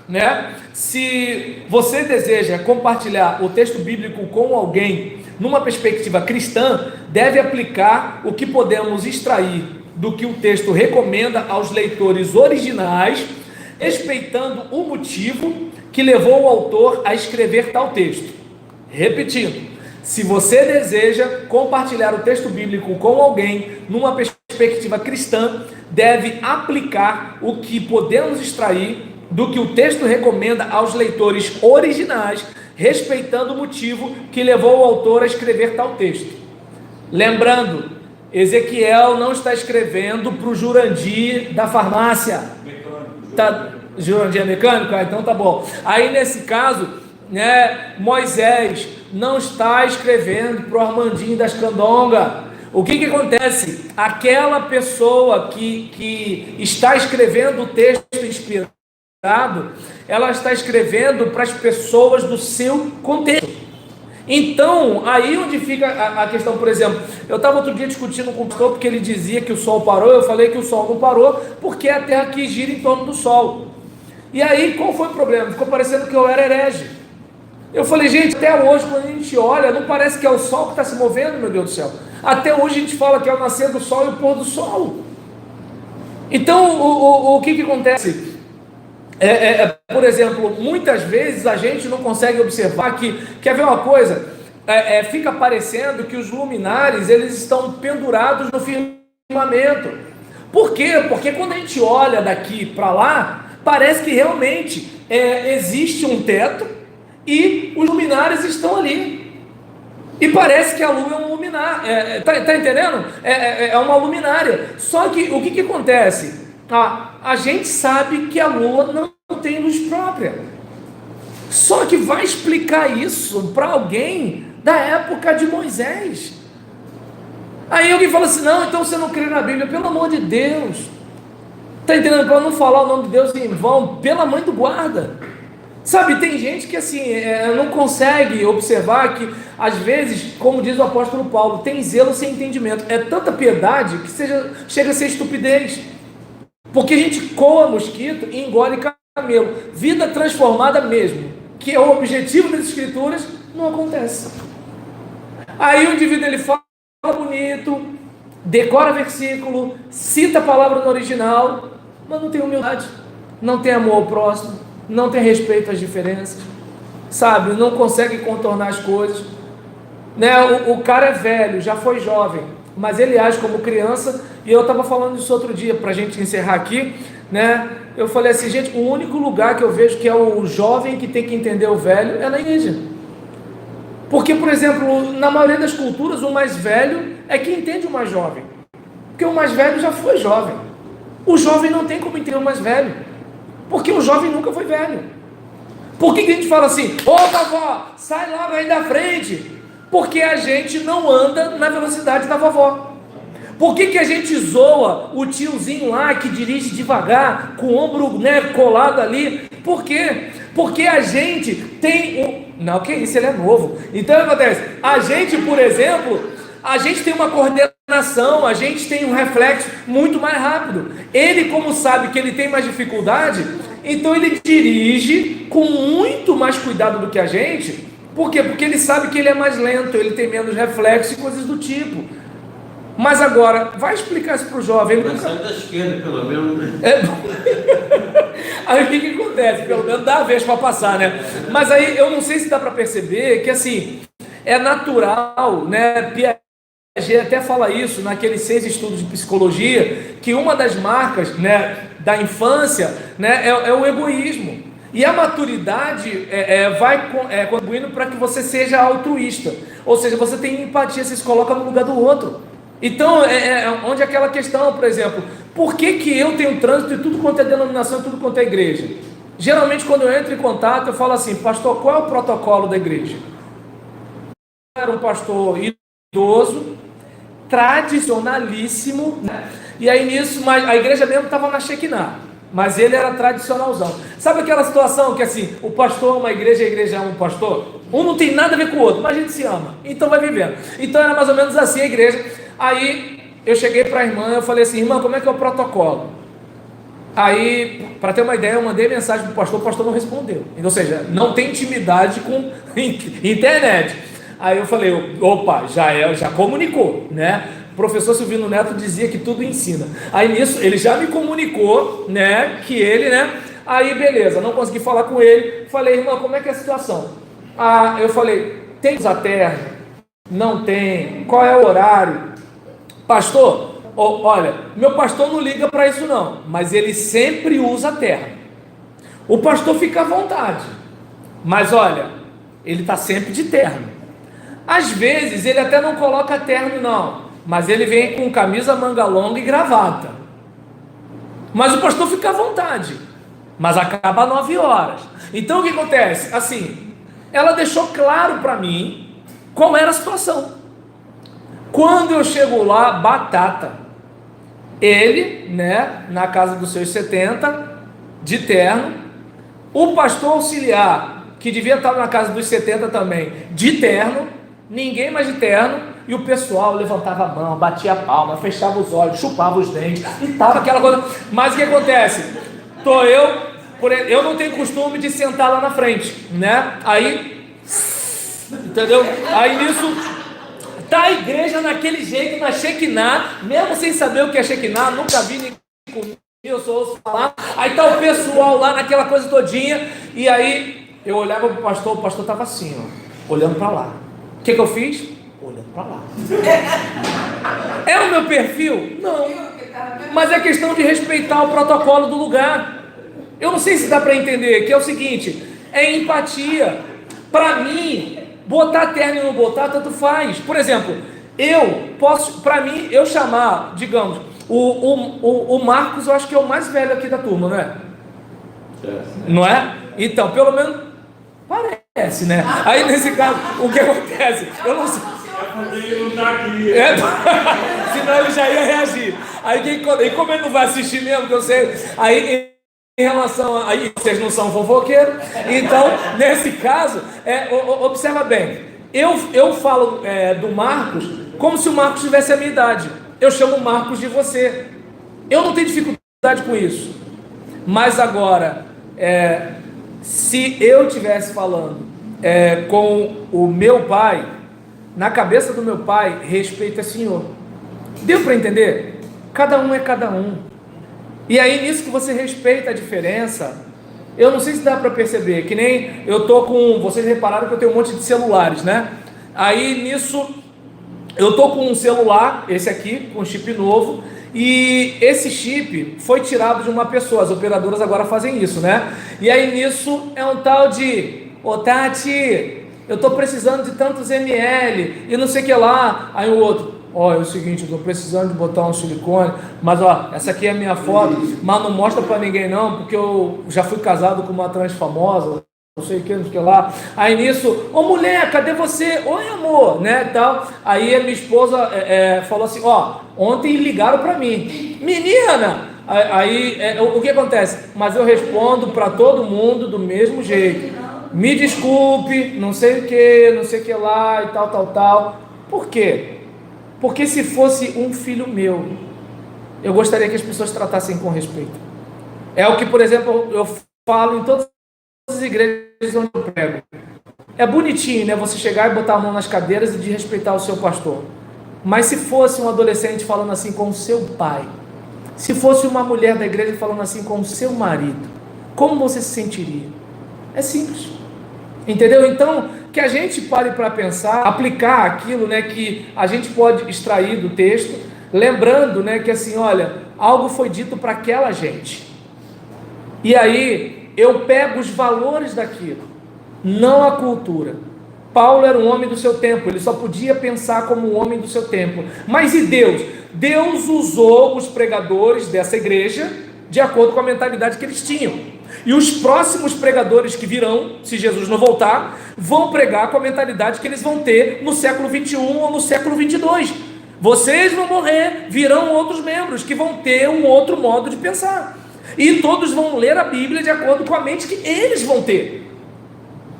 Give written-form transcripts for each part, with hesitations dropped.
né? Se você deseja compartilhar o texto bíblico com alguém numa perspectiva cristã, deve aplicar o que podemos extrair do que o texto recomenda aos leitores originais, respeitando o motivo que levou o autor a escrever tal texto. Repetindo, se você deseja compartilhar o texto bíblico com alguém numa perspectiva cristã, deve aplicar o que podemos extrair do que o texto recomenda aos leitores originais, respeitando o motivo que levou o autor a escrever tal texto. Lembrando, Ezequiel não está escrevendo para o Jurandir da farmácia. Jurandir é mecânico? Então tá bom. Aí nesse caso, né, Moisés não está escrevendo para o Armandinho das Candonga. O que acontece? Aquela pessoa que está escrevendo o texto inspirado, ela está escrevendo para as pessoas do seu contexto. Então, aí onde fica a questão, por exemplo, eu estava outro dia discutindo com o pastor, porque ele dizia que o sol parou, eu falei que o sol não parou, porque é a terra que gira em torno do sol. E aí, qual foi o problema? Ficou parecendo que eu era herege. Eu falei, gente, até hoje, quando a gente olha, não parece que é o sol que está se movendo, meu Deus do céu. Até hoje a gente fala que é o nascer do sol e o pôr do sol. Então, o que acontece? Por exemplo, muitas vezes a gente não consegue observar que, quer ver uma coisa? Fica parecendo que os luminares, eles estão pendurados no firmamento. Por quê? Porque quando a gente olha daqui para lá, parece que realmente existe um teto e os luminares estão ali. E parece que a lua é um luminar. Tá entendendo? É uma luminária. Só que o que acontece? A gente sabe que a lua não tem luz própria. Só que vai explicar isso para alguém da época de Moisés. Aí alguém fala assim, não, então você não crê na Bíblia. Pelo amor de Deus. Está entendendo? Para não falar o nome de Deus em vão, pela mãe do guarda. Sabe, tem gente que assim, não consegue observar que, às vezes, como diz o apóstolo Paulo, tem zelo sem entendimento. É tanta piedade que chega a ser estupidez. Porque a gente coa mosquito e engole camelo. Vida transformada mesmo, que é o objetivo das escrituras, não acontece. Aí o indivíduo ele fala bonito, decora versículo, cita a palavra no original, mas não tem humildade, não tem amor ao próximo, não tem respeito às diferenças, sabe? Não consegue contornar as coisas, né? O cara é velho, já foi jovem, mas ele age como criança. E eu estava falando isso outro dia, para a gente encerrar aqui, né? Eu falei assim, gente, o único lugar que eu vejo que é o jovem que tem que entender o velho é na igreja. Porque, por exemplo, na maioria das culturas, o mais velho é que entende o mais jovem. Porque o mais velho já foi jovem. O jovem não tem como entender o mais velho. Porque o jovem nunca foi velho. Por que a gente fala assim, ô vovó, sai logo aí da frente? Porque a gente não anda na velocidade da vovó. Por que a gente zoa o tiozinho lá que dirige devagar, com o ombro, né, colado ali? Por quê? Porque a gente tem Não, que isso, ele é novo. Então o que acontece? A gente, por exemplo, a gente tem uma coordenação, a gente tem um reflexo muito mais rápido. Ele, como sabe que ele tem mais dificuldade, então ele dirige com muito mais cuidado do que a gente. Por quê? Porque ele sabe que ele é mais lento, ele tem menos reflexo e coisas do tipo. Mas agora, vai explicar isso para o jovem. Vai sair da esquerda, pelo menos, né? Aí o que acontece? Pelo menos dá a vez para passar, né? Mas aí eu não sei se dá para perceber que assim, é natural, né? Piaget até fala isso naqueles 6 estudos de psicologia, que uma das marcas, né, da infância, né, é o egoísmo. E a maturidade vai contribuindo para que você seja altruísta. Ou seja, você tem empatia, você se coloca no lugar do outro. Então, onde é aquela questão, por exemplo, por que eu tenho trânsito em tudo quanto é denominação, em tudo quanto é igreja? Geralmente, quando eu entro em contato, eu falo assim, pastor, qual é o protocolo da igreja? Era um pastor idoso, tradicionalíssimo, né? E aí nisso, mas a igreja mesmo estava na Shekinah, mas ele era tradicionalzão. Sabe aquela situação que assim, o pastor é uma igreja e a igreja é um pastor? Um não tem nada a ver com o outro, mas a gente se ama, então vai vivendo. Então era mais ou menos assim a igreja. Aí eu cheguei para a irmã, eu falei assim, irmã, como é que é o protocolo? Aí, para ter uma ideia, eu mandei mensagem para o pastor não respondeu. Ou seja, não tem intimidade com internet. Aí eu falei, opa, já comunicou, né? O professor Silvino Neto dizia que tudo ensina. Aí nisso, ele já me comunicou, né, que ele, né? Aí beleza, não consegui falar com ele. Falei, irmão, como é que é a situação? Eu falei, tem a terra? Não tem. Qual é o horário? Pastor, olha, meu pastor não liga para isso não, mas ele sempre usa terra. O pastor fica à vontade, mas olha, ele está sempre de terno. Às vezes ele até não coloca terno não, mas ele vem com camisa manga longa e gravata. Mas o pastor fica à vontade, mas acaba às 9 horas. Então o que acontece? Assim, ela deixou claro para mim qual era a situação. Quando eu chego lá, batata. Ele, né, na casa dos seus 70, de terno. O pastor auxiliar, que devia estar na casa dos 70 também, de terno. Ninguém mais de terno. E o pessoal levantava a mão, batia a palma, fechava os olhos, chupava os dentes. E tava aquela coisa. Mas o que acontece? Eu não tenho costume de sentar lá na frente, né? Aí, entendeu? Aí nisso... Tá a igreja naquele jeito, na Shekinah, mesmo sem saber o que é Shekinah, nunca vi nem comigo, eu só ouço falar. Aí tá o pessoal lá naquela coisa todinha, e aí eu olhava pro pastor, o pastor tava assim, ó, olhando para lá. O que eu fiz? Olhando para lá. É o meu perfil? Não. Mas é questão de respeitar o protocolo do lugar. Eu não sei se dá para entender, que é o seguinte, é empatia. Para mim, botar terno e não botar, tanto faz. Por exemplo, eu posso, para mim, eu chamar, digamos, o Marcos, eu acho que é o mais velho aqui da turma, não é? Não é? Então, pelo menos, parece, né? Aí, nesse caso, o que acontece? Eu não sei. Ele não tá aqui. Senão ele já ia reagir. Aí, e como ele não vai assistir mesmo, que eu sei, aí... Em relação a... Aí vocês não são fofoqueiros. Então, nesse caso, observa bem. Eu falo do Marcos como se o Marcos tivesse a minha idade. Eu chamo o Marcos de você. Eu não tenho dificuldade com isso. Mas agora, se eu estivesse falando com o meu pai, na cabeça do meu pai, respeito é senhor. Deu para entender? Cada um é cada um. E aí nisso que você respeita a diferença, eu não sei se dá para perceber, que nem eu tô com, vocês repararam que eu tenho um monte de celulares, né? Aí nisso, eu tô com um celular, esse aqui, com chip novo, e esse chip foi tirado de uma pessoa, as operadoras agora fazem isso, né? E aí nisso é um tal de, Tati, eu tô precisando de tantos ml, e não sei o que lá, aí o outro... é o seguinte, eu estou precisando de botar um silicone, mas essa aqui é a minha foto, mas não mostra para ninguém não, porque eu já fui casado com uma trans famosa, não sei o que, não sei o que lá. Aí nisso, mulher, cadê você? Oi amor, né, tal. Aí a minha esposa falou assim, ontem ligaram para mim, menina, aí o que acontece? Mas eu respondo para todo mundo do mesmo jeito, me desculpe, não sei o que lá e tal. Por quê? Porque se fosse um filho meu, eu gostaria que as pessoas tratassem com respeito. É o que, por exemplo, eu falo em todas as igrejas onde eu prego. É bonitinho, né? Você chegar e botar a mão nas cadeiras e de respeitar o seu pastor. Mas se fosse um adolescente falando assim com o seu pai, se fosse uma mulher da igreja falando assim com o seu marido, como você se sentiria? É simples. Entendeu? Então, que a gente pare para pensar, aplicar aquilo, né, que a gente pode extrair do texto, lembrando, né, que assim, olha, algo foi dito para aquela gente. E aí, eu pego os valores daquilo, não a cultura. Paulo era um homem do seu tempo, ele só podia pensar como um homem do seu tempo. Mas e Deus? Deus usou os pregadores dessa igreja de acordo com a mentalidade que eles tinham. E os próximos pregadores que virão, se Jesus não voltar, vão pregar com a mentalidade que eles vão ter no século 21 ou no século 22. Vocês vão morrer, virão outros membros que vão ter um outro modo de pensar. E todos vão ler a Bíblia de acordo com a mente que eles vão ter.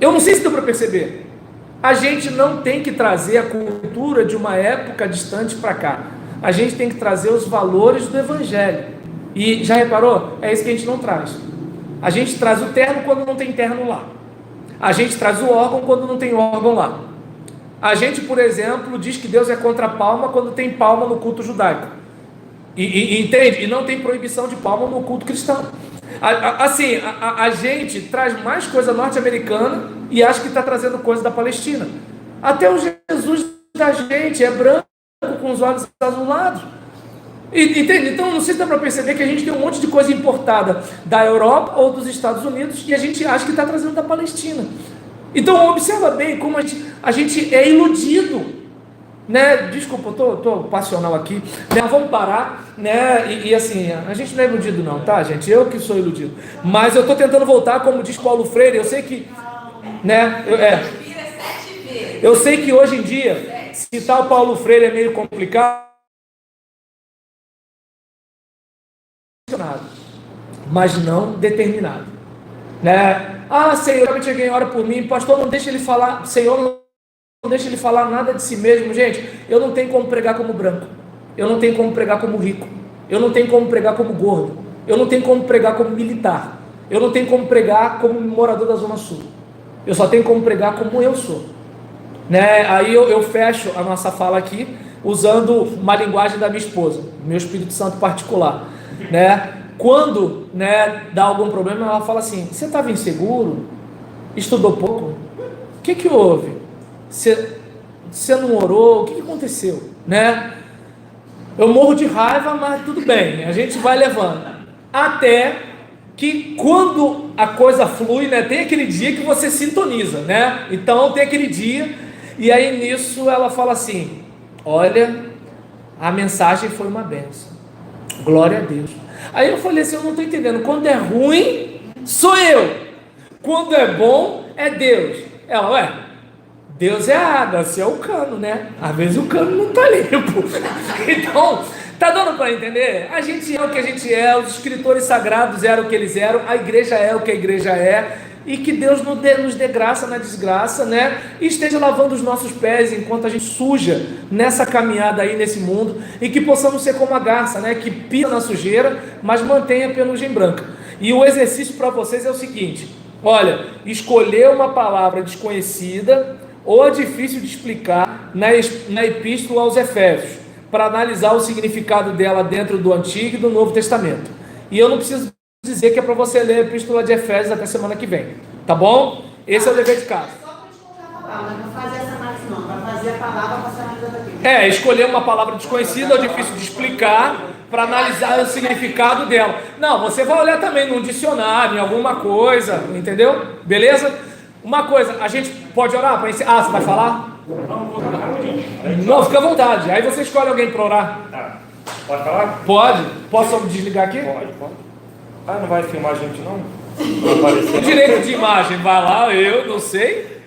Eu não sei se deu para perceber. A gente não tem que trazer a cultura de uma época distante para cá. A gente tem que trazer os valores do Evangelho. E já reparou? É isso que a gente não traz. A gente traz o terno quando não tem terno lá. A gente traz o órgão quando não tem órgão lá. A gente, por exemplo, diz que Deus é contra a palma quando tem palma no culto judaico. Entende? E não tem proibição de palma no culto cristão. A gente traz mais coisa norte-americana e acha que está trazendo coisa da Palestina. Até o Jesus da gente é branco com os olhos azulados. Entende? Então não sei se dá para perceber que a gente tem um monte de coisa importada da Europa ou dos Estados Unidos e a gente acha que está trazendo da Palestina. Então observa bem como a gente é iludido, né? Desculpa, eu tô passional aqui, né? Vamos parar, né? E assim, a gente não é iludido não, tá, gente? Eu que sou iludido. Mas eu tô tentando voltar, como diz Paulo Freire, eu sei que, né? Eu sei que hoje em dia, citar o Paulo Freire é meio complicado, mas não determinado, né? Ah, Senhor, realmente alguém ora por mim, pastor, não deixa ele falar, Senhor, não deixa ele falar nada de si mesmo. Gente, eu não tenho como pregar como branco, eu não tenho como pregar como rico, eu não tenho como pregar como gordo, eu não tenho como pregar como militar, eu não tenho como pregar como morador da Zona Sul, eu só tenho como pregar como eu sou, né? Aí eu fecho a nossa fala aqui usando uma linguagem da minha esposa, meu Espírito Santo particular, né? Quando, né, dá algum problema, ela fala assim: você estava inseguro? Estudou pouco? O que houve? Você não orou? O que aconteceu? Né? Eu morro de raiva, mas tudo bem, a gente vai levando. Até que quando a coisa flui, né, tem aquele dia que você sintoniza, né? Então tem aquele dia, e aí nisso ela fala assim: olha, a mensagem foi uma benção, glória a Deus. Aí eu falei assim: eu não estou entendendo, quando é ruim, sou eu, quando é bom, é Deus. Ela, ué, Deus é a água, você é o cano, né? Às vezes o cano não está limpo. Então, tá dando para entender? A gente é o que a gente é, os escritores sagrados eram o que eles eram, a igreja é o que a igreja é, e que Deus nos dê graça na desgraça, né? E esteja lavando os nossos pés enquanto a gente suja nessa caminhada aí nesse mundo, e que possamos ser como a garça, né? Que pisa na sujeira, mas mantenha a penugem branca. E o exercício para vocês é o seguinte: olha, escolher uma palavra desconhecida ou difícil de explicar na epístola aos Efésios, para analisar o significado dela dentro do Antigo e do Novo Testamento. E eu não preciso dizer que é para você ler a epístola de Efésios até semana que vem, tá bom? Esse é o dever de casa. Só para te contar a palavra, não fazer essa análise não, para fazer a palavra para ser analisada aqui. Escolher uma palavra desconhecida ou difícil de explicar para analisar o significado dela. Não, você vai olhar também num dicionário, em alguma coisa, entendeu? Beleza? Uma coisa, a gente pode orar para ensinar. Ah, você vai falar? Não, fica à vontade. Aí você escolhe alguém para orar. Tá. Pode falar? Pode? Posso desligar aqui? Pode. Ah, não vai filmar a gente não? Não aparecer. O direito de imagem, vai lá, eu não sei.